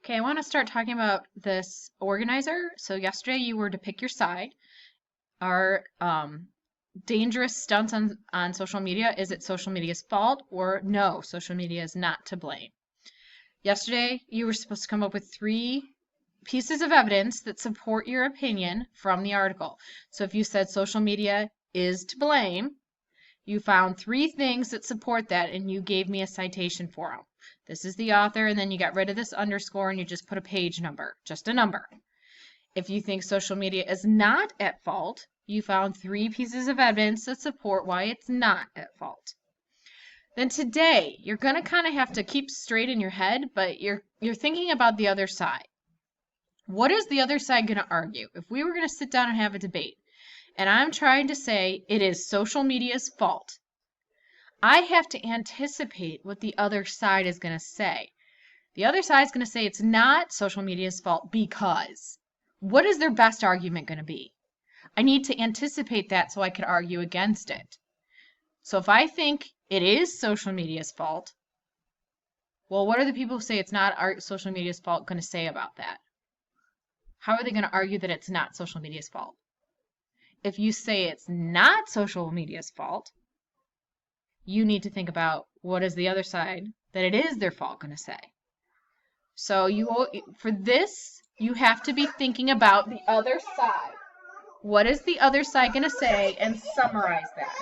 Okay, I want to start talking about this organizer. So yesterday you were to pick your side. Are dangerous stunts on social media, is it social media's fault, or no, social media is not to blame? Yesterday you were supposed to come up with 3 pieces of evidence that support your opinion from the article. So if you said social media is to blame, you found 3 things that support that, and you gave me a citation for them. This is the author, and then you got rid of this underscore and you just put a page number, just a number. If you think social media is not at fault, you found 3 pieces of evidence that support why it's not at fault. Then today, you're going to kind of have to keep straight in your head, but you're thinking about the other side. What is the other side going to argue? If we were going to sit down and have a debate, and I'm trying to say it is social media's fault, I have to anticipate what the other side is going to say. The other side is going to say it's not social media's fault because. What is their best argument going to be? I need to anticipate that so I can argue against it. So if I think it is social media's fault, well, what are the people who say it's not social media's fault going to say about that? How are they going to argue that it's not social media's fault? If you say it's not social media's fault, you need to think about what is the other side that it is their fault going to say. So for this, you have to be thinking about the other side. What is the other side going to say, and summarize that.